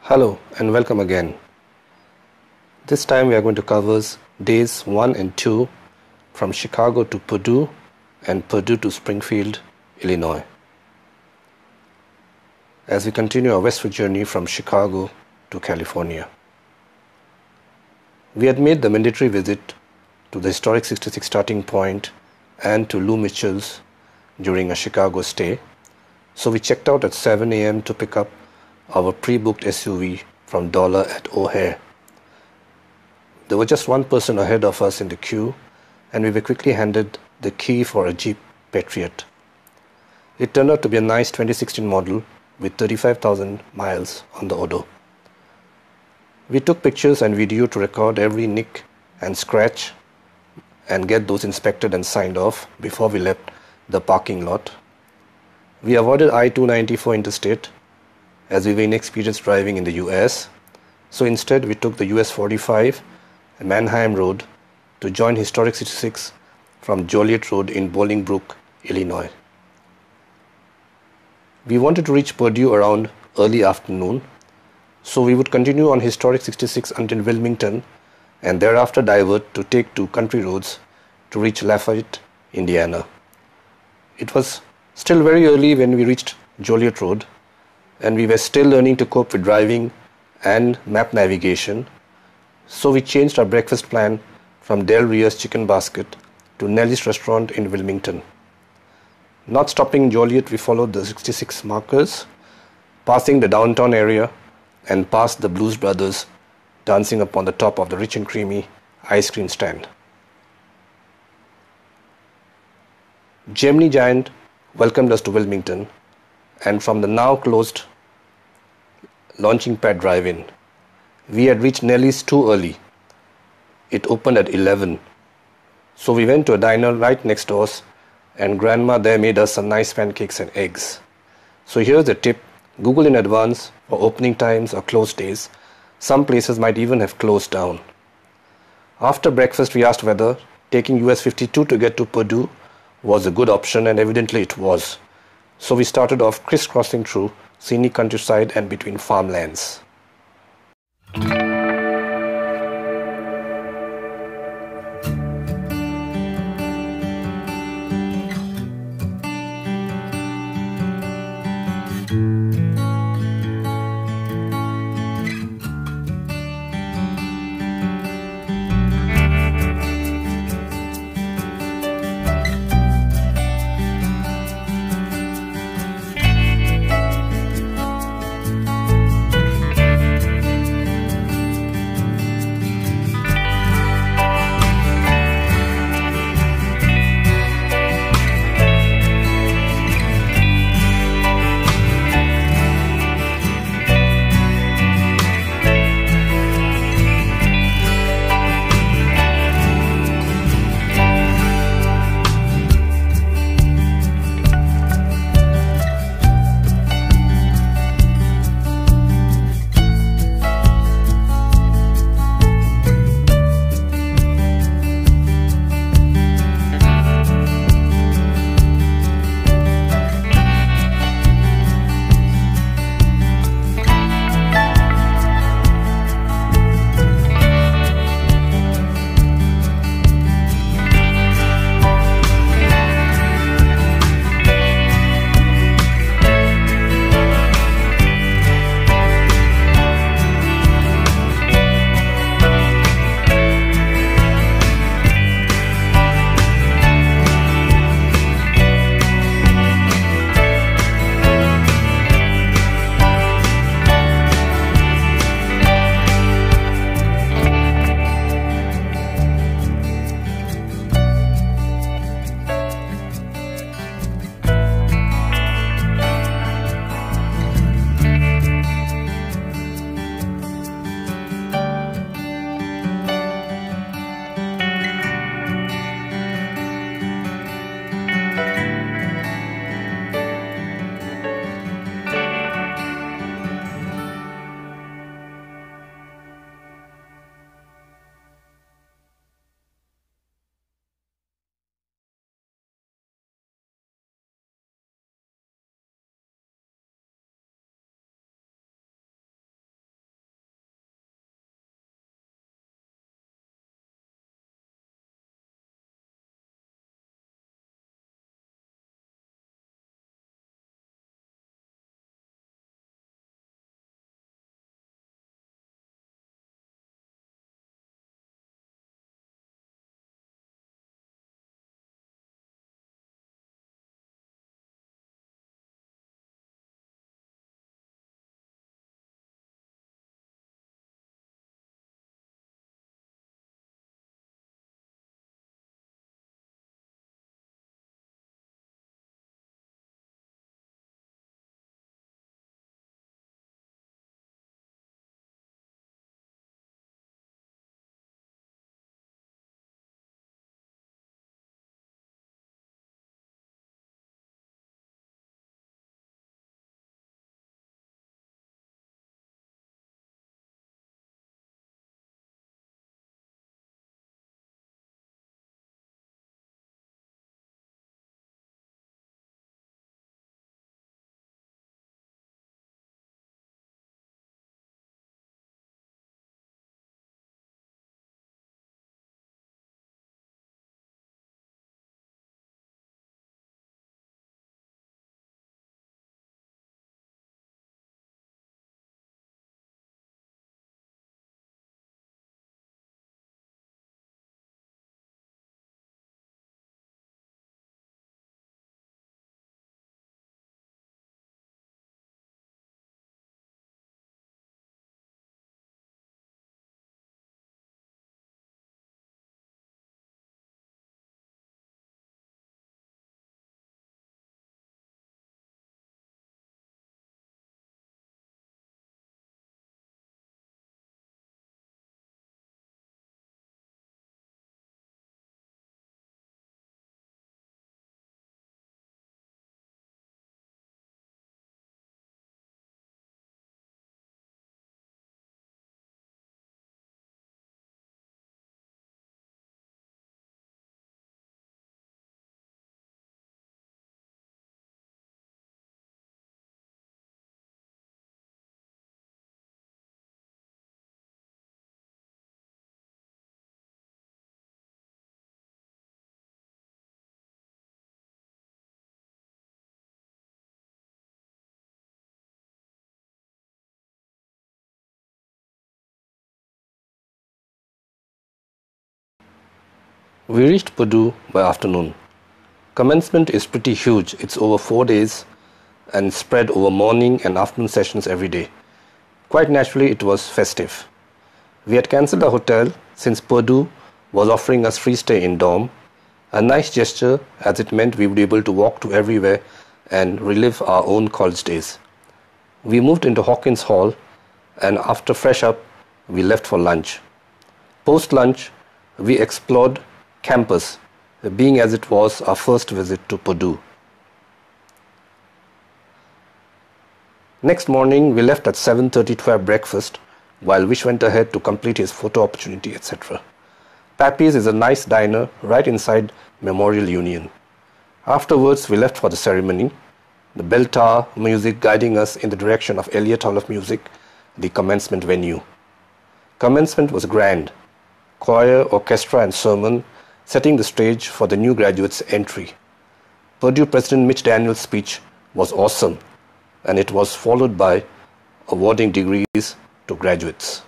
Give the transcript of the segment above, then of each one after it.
Hello and welcome again. This time we are going to cover days 1 and 2 from Chicago to Purdue and Purdue to Springfield, Illinois. As we continue our westward journey from Chicago to California. We had made the mandatory visit to the Historic 66 starting point and to Lou Mitchell's during a Chicago stay, so we checked out at 7 a.m. to pick up our pre-booked SUV from Dollar at O'Hare. There was just one person ahead of us in the queue, and we were quickly handed the key for a Jeep Patriot. It turned out to be a nice 2016 model with 35,000 miles on the odo. We took pictures and video to record every nick and scratch and get those inspected and signed off before we left the parking lot. We avoided I-294 interstate as we were inexperienced driving in the US, so instead we took the US 45 and Mannheim Road to join Historic 66 from Joliet Road in Bolingbrook, Illinois. We wanted to reach Purdue around early afternoon, so we would continue on Historic 66 until Wilmington and thereafter divert to take two country roads to reach Lafayette, Indiana. It was still very early when we reached Joliet Road, and we were still learning to cope with driving and map navigation, so we changed our breakfast plan from Del Rio's Chicken Basket to Nelly's restaurant in Wilmington. Not stopping in Joliet, we followed the 66 markers, passing the downtown area and past the Blues Brothers dancing upon the top of the rich and creamy ice cream stand. Gemini Giant welcomed us to Wilmington, and from the now closed launching pad drive-in. We had reached Nelly's too early. It opened at 11. So we went to a diner right next door, and Grandma there made us some nice pancakes and eggs. So here's a tip: Google in advance for opening times or closed days. Some places might even have closed down. After breakfast, we asked whether taking US 52 to get to Purdue was a good option, and evidently it was. So we started off crisscrossing through scenic countryside and between farmlands. We reached Purdue by afternoon. Commencement is pretty huge. It's over 4 days and spread over morning and afternoon sessions every day. Quite naturally, it was festive. We had cancelled our hotel since Purdue was offering us free stay in dorm, a nice gesture as it meant we would be able to walk to everywhere and relive our own college days. We moved into Hawkins Hall, and after fresh up, we left for lunch. Post-lunch, we explored campus, being as it was our first visit to Purdue. Next morning, we left at 7:30 to have breakfast, while Vish went ahead to complete his photo opportunity, etc. Pappy's is a nice diner right inside Memorial Union. Afterwards, we left for the ceremony, the bell tower music guiding us in the direction of Elliot Hall of Music, the commencement venue. Commencement was grand. Choir, orchestra and sermon setting the stage for the new graduates' entry. Purdue President Mitch Daniels' speech was awesome, and it was followed by awarding degrees to graduates.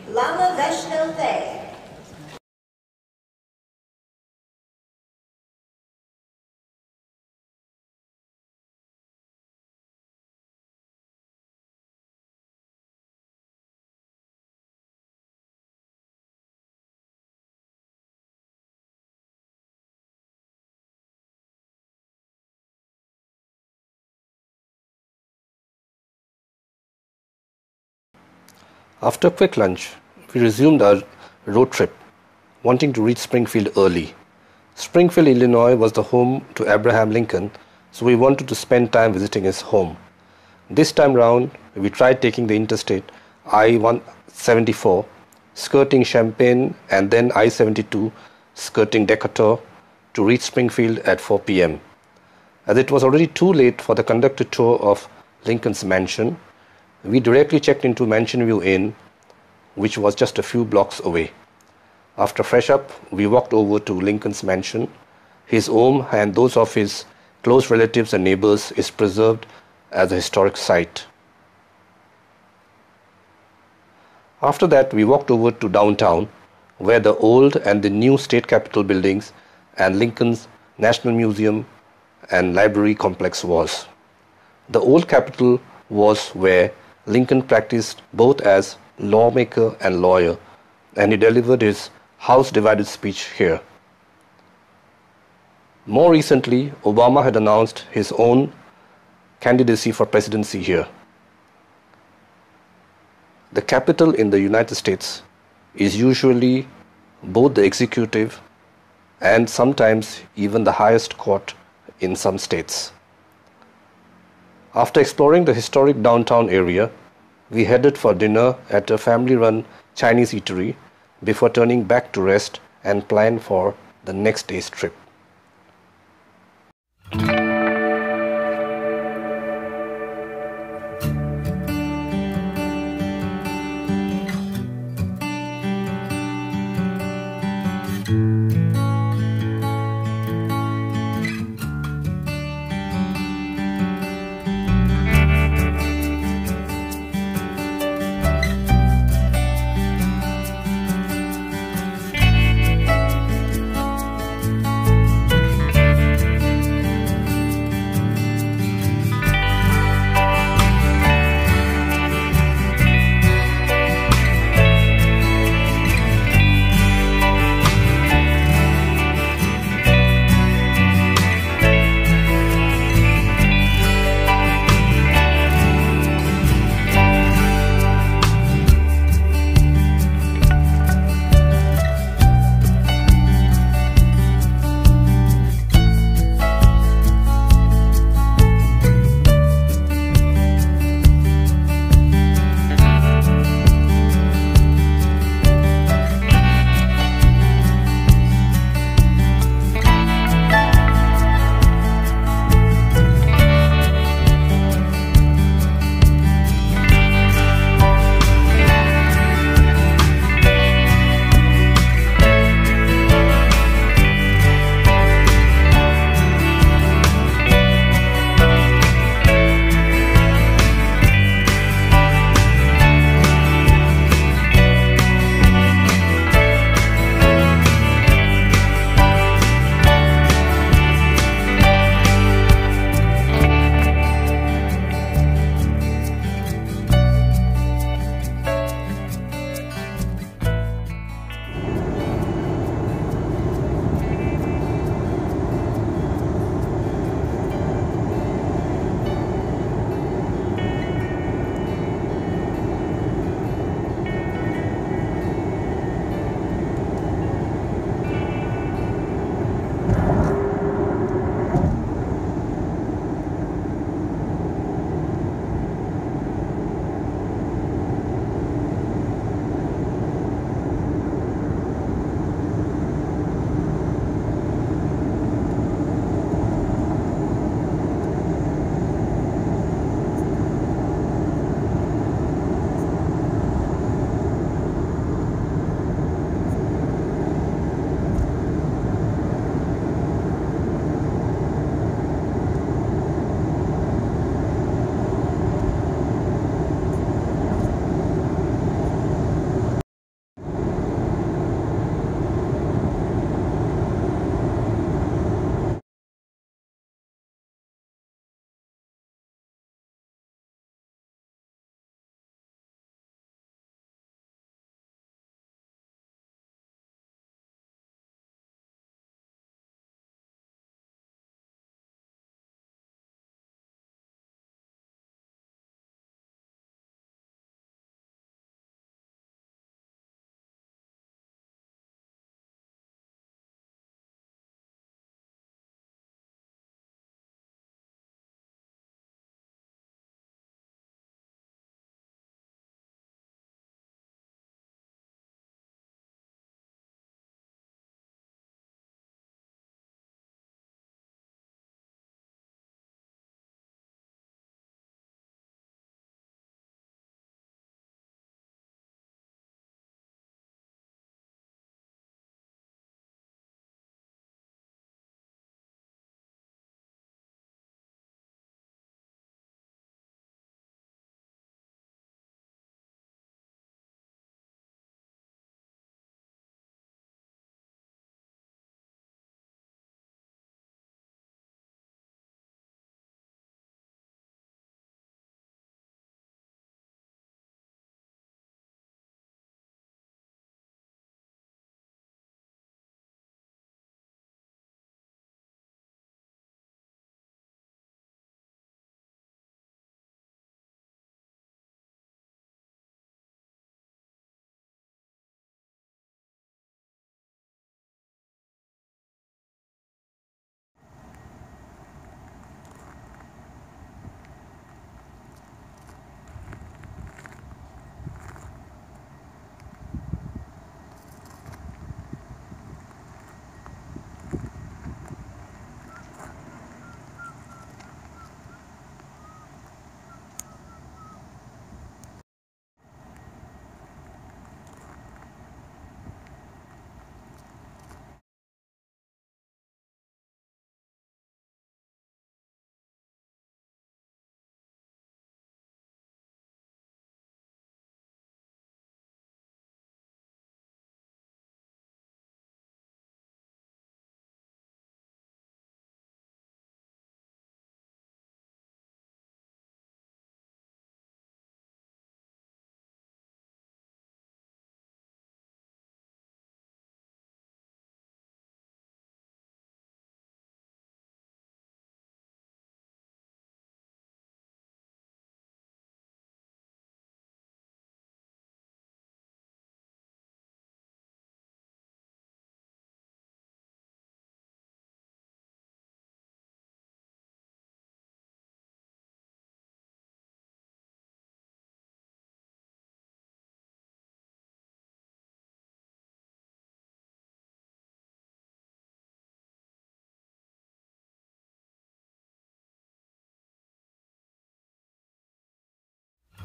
Lama Vaishno Thay. After a quick lunch, we resumed our road trip, wanting to reach Springfield early. Springfield, Illinois was the home to Abraham Lincoln, so we wanted to spend time visiting his home. This time round, we tried taking the interstate I-174, skirting Champaign, and then I-72, skirting Decatur, to reach Springfield at 4 p.m. As it was already too late for the conducted tour of Lincoln's mansion, we directly checked into Mansion View Inn, which was just a few blocks away. After fresh up, we walked over to Lincoln's mansion. His home and those of his close relatives and neighbors is preserved as a historic site. After that, we walked over to downtown, where the old and the new state capitol buildings and Lincoln's National Museum and Library complex was. The old capitol was where Lincoln practiced both as lawmaker and lawyer, and he delivered his House Divided speech here. More recently, Obama had announced his own candidacy for presidency here. The Capitol in the United States is usually both the executive and sometimes even the highest court in some states. After exploring the historic downtown area, we headed for dinner at a family-run Chinese eatery before turning back to rest and plan for the next day's trip.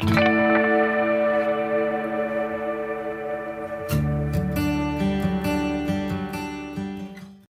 you.